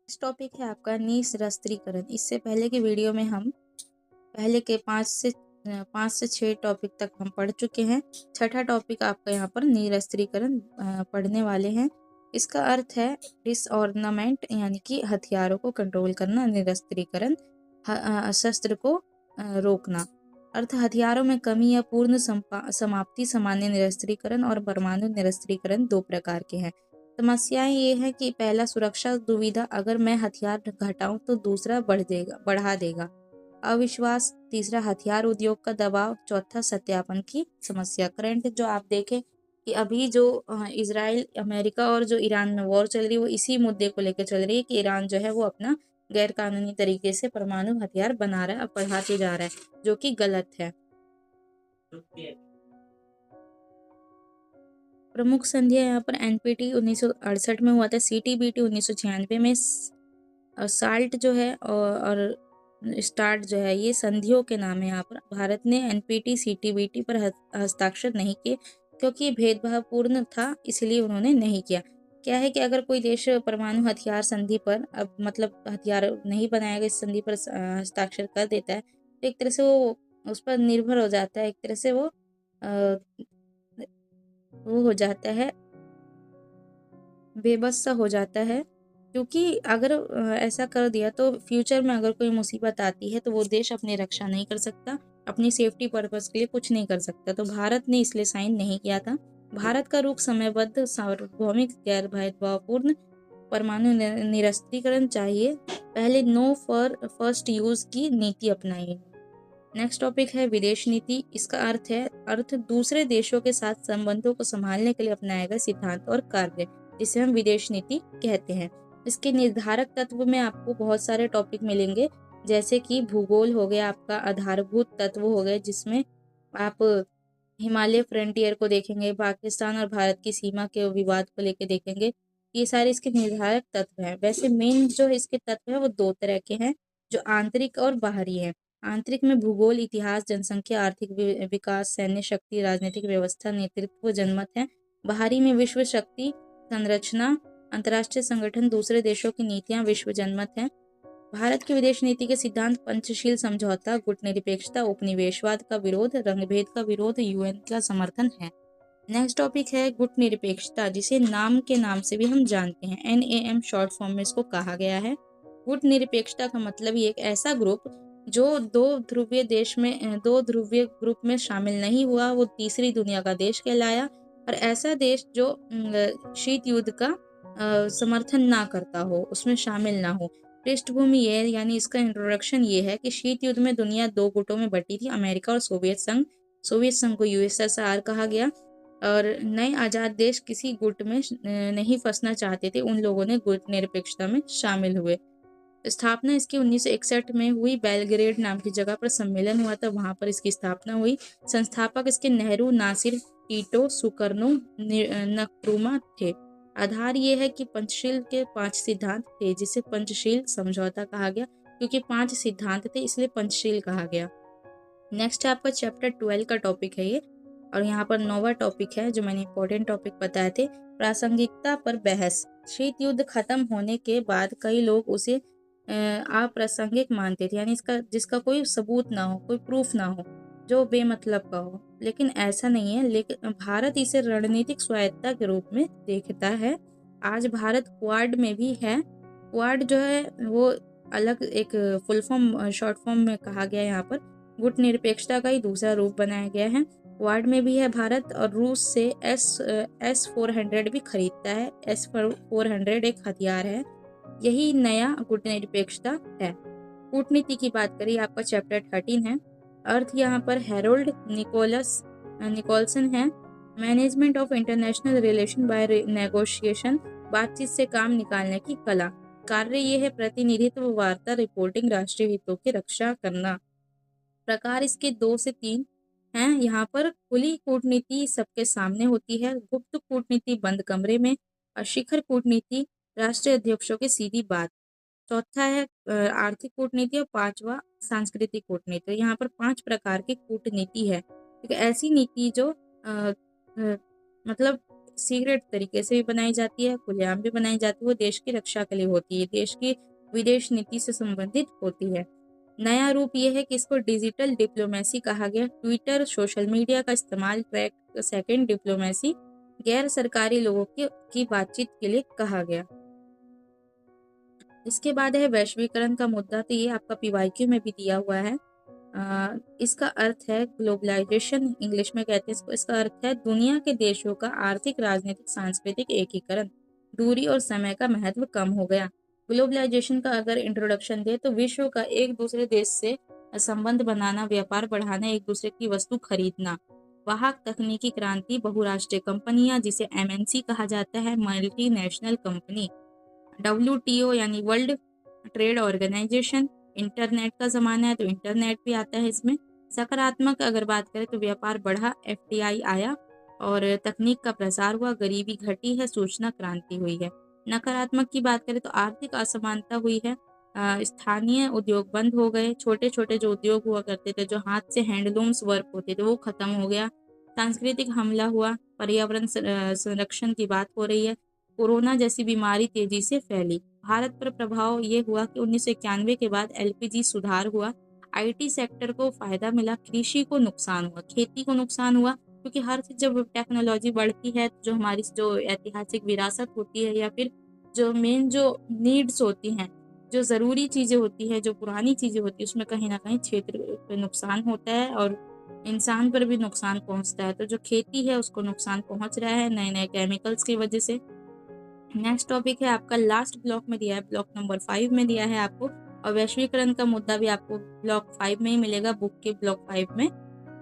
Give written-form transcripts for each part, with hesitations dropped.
इस टॉपिक है आपका निःशस्त्रीकरण। इससे पहले की वीडियो में हम पहले के 5 से 6 टॉपिक तक हम पढ़ चुके हैं। छठा टॉपिक आपका यहाँ पर निरस्त्रीकरण पढ़ने वाले हैं। इसका अर्थ है डिसऑर्नामेंट, यानी कि हथियारों को कंट्रोल करना। निरस्त्रीकरण शस्त्र को रोकना। अर्थ हथियारों में कमी या पूर्ण समाप्ति। सामान्य निरस्त्रीकरण और परमाणु निरस्त्रीकरण दो प्रकार के हैं। समस्याएं ये है कि पहला सुरक्षा दुविधा, अगर मैं हथियार घटाऊं तो दूसरा बढ़ा देगा। अविश्वास, तीसरा हथियार उद्योग का दबाव, चौथा सत्यापन की समस्या। करंट जो आप देखें कि अभी जो इजराइल, अमेरिका और जो ईरान में वॉर चल रही है वो इसी मुद्दे को लेकर चल रही है कि ईरान जो है वो अपना गैर कानूनी तरीके से परमाणु हथियार बना रहा है और बढ़ाते जा रहा है, जो कि गलत है। प्रमुख संधियां यहाँ पर एनपीटी 1968 में हुआ था, सीटीबीटी 1996 में, साल्ट जो है और स्टार्ट जो है, ये संधियों के नाम है। यहाँ पर भारत ने एनपीटी सीटीबीटी पर हस्ताक्षर नहीं किए क्योंकि ये भेदभावपूर्ण था, इसलिए उन्होंने नहीं किया। क्या है कि अगर कोई देश परमाणु हथियार संधि पर अब मतलब हथियार नहीं बनाएगा, इस संधि पर हस्ताक्षर कर देता है, तो एक तरह से वो उस पर निर्भर हो जाता है, एक तरह से वो हो जाता है, बेबस सा हो जाता है। क्योंकि अगर ऐसा कर दिया तो फ्यूचर में अगर कोई मुसीबत आती है तो वो देश अपनी रक्षा नहीं कर सकता, अपनी सेफ्टी पर्पस के लिए कुछ नहीं कर सकता। तो भारत ने इसलिए साइन नहीं किया था। भारत का रुख समयबद्ध, सार्वभौमिक, गैर भेदभावपूर्ण परमाणु निरस्त्रीकरण चाहिए। पहले नो फॉर फर्स्ट यूज की नीति अपनाई। नेक्स्ट टॉपिक है विदेश नीति। इसका अर्थ दूसरे देशों के साथ संबंधों को संभालने के लिए अपनाए गए सिद्धांत और कार्य, जिसे हम विदेश नीति कहते हैं। इसके निर्धारक तत्व में आपको बहुत सारे टॉपिक मिलेंगे, जैसे कि भूगोल हो गया, आपका आधारभूत तत्व हो गए, जिसमें आप हिमालय फ्रंटियर को देखेंगे, पाकिस्तान और भारत की सीमा के विवाद को लेकर देखेंगे। ये सारे इसके निर्धारक तत्व हैं। वैसे मेन जो इसके तत्व है वो दो तरह के हैं, जो आंतरिक और बाहरी हैं। आंतरिक में भूगोल, इतिहास, जनसंख्या, आर्थिक विकास, सैन्य शक्ति, राजनीतिक व्यवस्था, नेतृत्व, जनमत है। बाहरी में विश्व शक्ति संरचना, अंतर्राष्ट्रीय संगठन, दूसरे देशों की नीतियां, विश्व जनमत है। भारत की विदेश नीति के सिद्धांत पंचशील समझौता, गुटनिरपेक्षता, उपनिवेशवाद का विरोध, रंगभेद का विरोध, यूएन का समर्थन है। नेक्स्ट टॉपिक है गुटनिरपेक्षता, जिसे नाम के नाम से भी हम जानते हैं, NAM शॉर्ट फॉर्म में इसको कहा गया है। गुटनिरपेक्षता का मतलब ये एक ऐसा ग्रुप जो दो ध्रुवीय ग्रुप में शामिल नहीं हुआ, वो तीसरी दुनिया का देश कहलाया। और ऐसा देश जो शीत युद्ध का समर्थन ना करता हो, उसमें शामिल ना हो। पृष्ठभूमि ये, यानी इसका इंट्रोडक्शन ये है कि शीत युद्ध में दुनिया दो गुटों में बटी थी, अमेरिका और सोवियत संघ। सोवियत संघ को USSR कहा गया, और नए आजाद देश किसी गुट में नहीं फंसना चाहते थे, उन लोगों ने गुट निरपेक्षता में शामिल हुए। स्थापना इसकी 1961 में हुई, बेलग्रेड नाम की जगह पर सम्मेलन हुआ था, वहां पर इसकी स्थापना हुई। संस्थापक इसके नेहरू, नासिर, टीटो, सुकर्नो, नक्रुमा थे। आधार ये है कि पंचशील के 5 सिद्धांत थे, जिसे पंचशील समझौता कहा गया। क्योंकि 5 सिद्धांत थे इसलिए पंचशील कहा गया। नेक्स्ट है आपका चैप्टर 12 का टॉपिक है ये, और यहाँ पर 9वां टॉपिक है जो मैंने इंपॉर्टेंट टॉपिक बताए थे, प्रासंगिकता पर बहस। शीत युद्ध खत्म होने के बाद कई लोग उसे अप्रासंगिक मानते थे, यानी इसका जिसका कोई सबूत ना हो, कोई प्रूफ ना हो, जो बेमतलब का हो। लेकिन ऐसा नहीं है, लेकिन भारत इसे रणनीतिक स्वायत्तता के रूप में देखता है। आज भारत क्वाड में भी है। क्वाड जो है वो अलग एक फुल फॉर्म, शॉर्ट फॉर्म में कहा गया है, यहाँ पर गुट निरपेक्षता का ही दूसरा रूप बनाया गया है। क्वाड में भी है भारत, और रूस से S-400 भी खरीदता है। S-400 एक हथियार है, यही नया कूटनिरपेक्षता है। कूटनीति की बात करें, आपका चैप्टर 13 है। अर्थ यहाँ पर हैरोल्ड निकोलसन है। Management of international relation bye negotiation, बातचीत से काम निकालने की कला। कार्य ये है प्रतिनिधित्व, वार्ता, रिपोर्टिंग, राष्ट्रीय हितों की रक्षा करना। प्रकार इसके 2 से 3 हैं। यहाँ पर खुली कूटनीति सबके सामने होती है, गुप्त कूटनीति बंद कमरे में, और शिखर कूटनीति राष्ट्रीय अध्यक्षों की सीधी बात। चौथा है आर्थिक कूटनीति, और 5वां सांस्कृतिक कूटनीति। यहाँ पर 5 प्रकार की कूटनीति है। एक ऐसी नीति जो मतलब सीक्रेट तरीके से भी बनाई जाती है, खुलेआम भी बनाई जाती है, वो देश की रक्षा के लिए होती है, देश की विदेश नीति से संबंधित होती है। नया रूप ये है कि इसको डिजिटल डिप्लोमेसी कहा गया। ट्विटर, सोशल मीडिया का इस्तेमाल, ट्रैक सेकंड डिप्लोमेसी, गैर सरकारी लोगों की बातचीत के लिए कहा गया। इसके बाद है वैश्वीकरण का मुद्दा, तो ये आपका पीवाईक्यू में भी दिया हुआ है। इसका अर्थ है ग्लोबलाइजेशन, इंग्लिश में कहते हैं इसको। इसका अर्थ है दुनिया के देशों का आर्थिक, राजनीतिक, सांस्कृतिक एकीकरण, दूरी और समय का महत्व कम हो गया। ग्लोबलाइजेशन का अगर इंट्रोडक्शन दे तो विश्व का एक दूसरे देश से संबंध बनाना, व्यापार बढ़ाना, एक दूसरे की वस्तु खरीदना। वाहक तकनीकी क्रांति, बहुराष्ट्रीय कंपनियां, जिसे एमएनसी कहा जाता है, मल्टी नेशनल कंपनी। WTO यानी वर्ल्ड ट्रेड ऑर्गेनाइजेशन, इंटरनेट का ज़माना है तो इंटरनेट भी आता है इसमें। सकारात्मक अगर बात करें तो व्यापार बढ़ा, FDI आया और तकनीक का प्रसार हुआ, गरीबी घटी है, सूचना क्रांति हुई है। नकारात्मक की बात करें तो आर्थिक असमानता हुई है, स्थानीय उद्योग बंद हो गए, छोटे छोटे जो उद्योग हुआ करते थे, जो हाथ से हैंडलूम्स वर्क होते थे, वो खत्म हो गया। सांस्कृतिक हमला हुआ, पर्यावरण संरक्षण की बात हो रही है। कोरोना जैसी बीमारी तेजी से फैली। भारत पर प्रभाव ये हुआ कि 1991 के बाद LPG सुधार हुआ, IT सेक्टर को फायदा मिला, कृषि को नुकसान हुआ, खेती को नुकसान हुआ, क्योंकि हर चीज जब टेक्नोलॉजी बढ़ती है तो जो हमारी जो ऐतिहासिक विरासत होती है या फिर जो मेन जो नीड्स होती हैं, जो ज़रूरी चीज़ें होती है, जो पुरानी चीज़ें होती है, उसमें कहीं ना कहीं क्षेत्र पे नुकसान होता है और इंसान पर भी नुकसान पहुंचता है। तो जो खेती है उसको नुकसान पहुंच रहा है नए नए केमिकल्स की वजह से। नेक्स्ट टॉपिक है आपका, लास्ट ब्लॉक में दिया है, ब्लॉक नंबर 5 में दिया है आपको, और वैश्वीकरण का मुद्दा भी आपको ब्लॉक 5 में ही मिलेगा, बुक के ब्लॉक 5 में।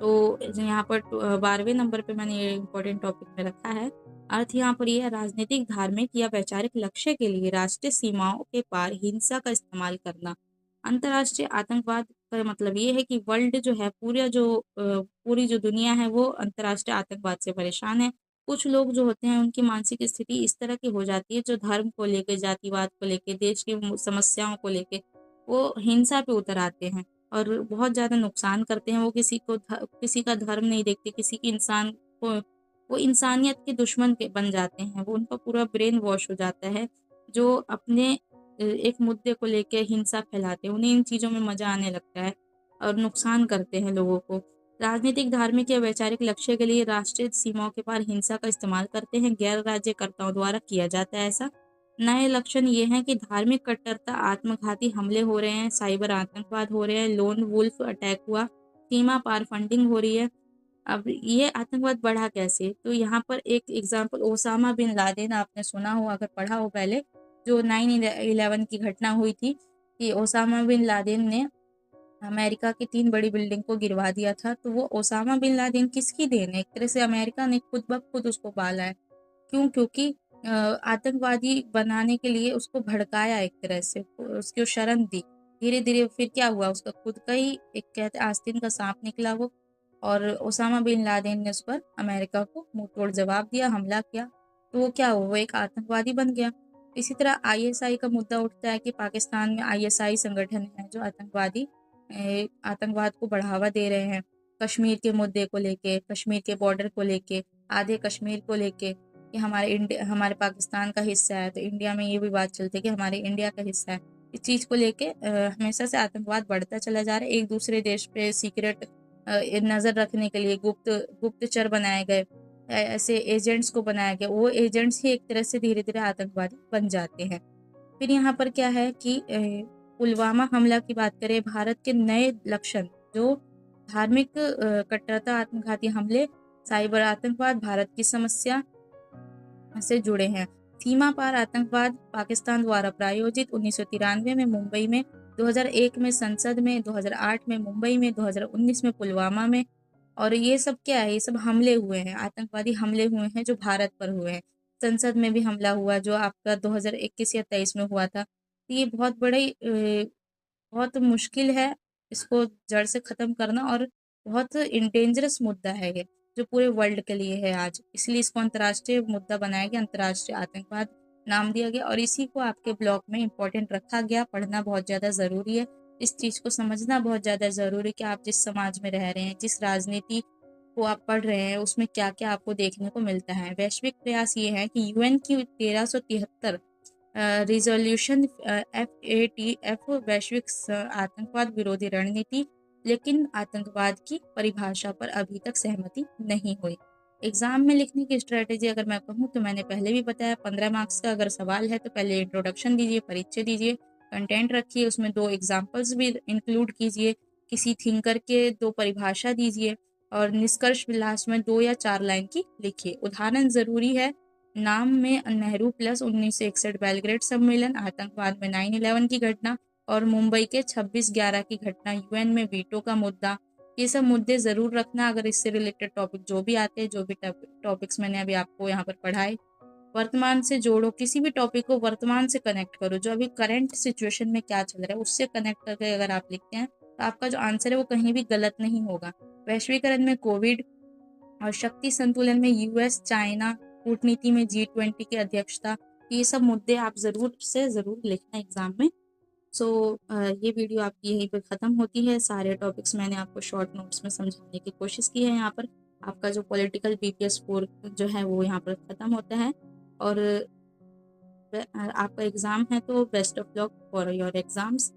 तो यहाँ पर 12वें नंबर पे मैंने ये इंपॉर्टेंट टॉपिक में रखा है। अर्थ यहाँ पर ये है, राजनीतिक, धार्मिक या वैचारिक लक्ष्य के लिए राष्ट्रीय सीमाओं के पार हिंसा का इस्तेमाल करना। अंतर्राष्ट्रीय आतंकवाद का मतलब ये है कि वर्ल्ड जो है, पूरी जो दुनिया है वो अंतर्राष्ट्रीय आतंकवाद से परेशान है। कुछ लोग जो होते हैं उनकी मानसिक स्थिति इस तरह की हो जाती है, जो धर्म को लेके, जातिवाद को लेके, देश की समस्याओं को लेके वो हिंसा पे उतर आते हैं और बहुत ज़्यादा नुकसान करते हैं। वो किसी का धर्म नहीं देखते, किसी की इंसान को, वो इंसानियत के दुश्मन के बन जाते हैं। वो उनका पूरा ब्रेन वॉश हो जाता है, जो अपने एक मुद्दे को लेके हिंसा फैलाते हैं, उन्हें इन चीज़ों में मज़ा आने लगता है और नुकसान करते हैं लोगों को। राजनीतिक, धार्मिक या वैचारिक लक्ष्य के लिए राष्ट्रीय सीमाओं के पार हिंसा का इस्तेमाल करते हैं, गैर राज्यकर्ताओं द्वारा किया जाता है ऐसा। नए लक्षण ये हैं कि धार्मिक कट्टरता, आत्मघाती हमले हो रहे हैं, साइबर आतंकवाद हो रहे हैं, लोन वुल्फ अटैक हुआ, सीमा पार फंडिंग हो रही है। अब ये आतंकवाद बढ़ा कैसे, तो यहाँ पर एक एग्जाम्पल, ओसामा बिन लादेन, आपने सुना हो अगर पढ़ा हो पहले, जो 9/11 की घटना हुई थी, कि ओसामा बिन लादेन ने अमेरिका की 3 बड़ी बिल्डिंग को गिरवा दिया था। तो वो ओसामा बिन लादेन किसकी देन है? एक तरह से अमेरिका ने खुद ब खुद उसको पाला है। क्यों? क्योंकि आतंकवादी बनाने के लिए उसको भड़काया, एक तरह से उसको शरण दी। धीरे-धीरे फिर क्या हुआ, उसका खुद का ही एक कहते आस्तीन का साँप निकला वो, और ओसामा बिन लादेन ने उस पर अमेरिका को मुँहतोड़ जवाब दिया, हमला किया। तो वो क्या हुआ? वो एक आतंकवादी बन गया। इसी तरह ISI का मुद्दा उठता है कि पाकिस्तान में ISI संगठन है जो आतंकवाद को बढ़ावा दे रहे हैं। कश्मीर के मुद्दे को लेके, कश्मीर के बॉर्डर को लेके, आधे कश्मीर को लेके, कि हमारे पाकिस्तान का हिस्सा है, तो इंडिया में ये भी बात चलती है कि हमारे इंडिया का हिस्सा है। इस चीज़ को लेके हमेशा से आतंकवाद बढ़ता चला जा रहा है। एक दूसरे देश पे सीक्रेट नज़र रखने के लिए गुप्तचर बनाए गए, ऐसे एजेंट्स को बनाया गया। वो एजेंट्स ही एक तरह से धीरे-धीरे आतंकवादी बन जाते हैं। फिर यहाँ पर क्या है कि पुलवामा हमला की बात करें, भारत के नए लक्षण, जो धार्मिक कट्टरता, आत्मघाती हमले, साइबर आतंकवाद, भारत की समस्या से जुड़े हैं। सीमा पार आतंकवाद, पाकिस्तान द्वारा प्रायोजित 1993 में मुंबई में, 2001 में संसद में, 2008 में मुंबई में, 2019 में पुलवामा में। और ये सब क्या है? ये सब हमले हुए हैं, आतंकवादी हमले हुए हैं जो भारत पर हुए हैं। संसद में भी हमला हुआ जो आपका 2021 या 23 में हुआ था। तो ये बहुत मुश्किल है इसको जड़ से ख़त्म करना, और बहुत डेंजरस मुद्दा है ये, जो पूरे वर्ल्ड के लिए है आज। इसलिए इसको अंतर्राष्ट्रीय मुद्दा बनाया गया, अंतर्राष्ट्रीय आतंकवाद नाम दिया गया, और इसी को आपके ब्लॉक में इम्पोर्टेंट रखा गया। पढ़ना बहुत ज़्यादा ज़रूरी है, इस चीज़ को समझना बहुत ज़्यादा ज़रूरी है कि आप जिस समाज में रह रहे हैं, जिस राजनीति को आप पढ़ रहे हैं उसमें क्या-क्या आपको देखने को मिलता है। वैश्विक प्रयास ये है कि यूएन की 1373 रिज़ॉल्यूशन FATF वैश्विक आतंकवाद विरोधी रणनीति, लेकिन आतंकवाद की परिभाषा पर अभी तक सहमति नहीं हुई। एग्ज़ाम में लिखने की स्ट्रैटेजी अगर मैं कहूँ तो मैंने पहले भी बताया, 15 मार्क्स का अगर सवाल है तो पहले इंट्रोडक्शन दीजिए, परिचय दीजिए, कंटेंट रखिए, उसमें 2 एग्ज़ाम्पल्स भी इंक्लूड कीजिए, किसी थिंकर के 2 परिभाषा दीजिए और निष्कर्ष लास्ट में 2 या 4 लाइन की लिखिए। उदाहरण ज़रूरी है, नाम में नेहरू प्लस 1961 बेलग्रेड सम्मेलन, आतंकवाद में 9/11 की घटना और मुंबई के 26/11 की घटना, यूएन में वीटो का मुद्दा, ये सब मुद्दे ज़रूर रखना। अगर इससे रिलेटेड टॉपिक जो भी आते हैं, जो भी टॉपिक्स मैंने अभी आपको यहाँ पर पढ़ाए, वर्तमान से जोड़ो, किसी भी टॉपिक को वर्तमान से कनेक्ट करो, जो अभी करंट सिचुएशन में क्या चल रहा है उससे कनेक्ट करके अगर आप लिखते हैं तो आपका जो आंसर है वो कहीं भी गलत नहीं होगा। वैश्वीकरण में कोविड और शक्ति संतुलन में यूएस चाइना, कूटनीति में G20 की अध्यक्षता, ये सब मुद्दे आप ज़रूर से ज़रूर लिखना एग्ज़ाम में। सो ये वीडियो आपकी यहीं पे ख़त्म होती है। सारे टॉपिक्स मैंने आपको शॉर्ट नोट्स में समझाने की कोशिश की है यहाँ पर। आपका जो पॉलिटिकल बीपीएस 4 जो है वो यहाँ पर ख़त्म होता है और आपका एग्ज़ाम है तो best of luck for your exams.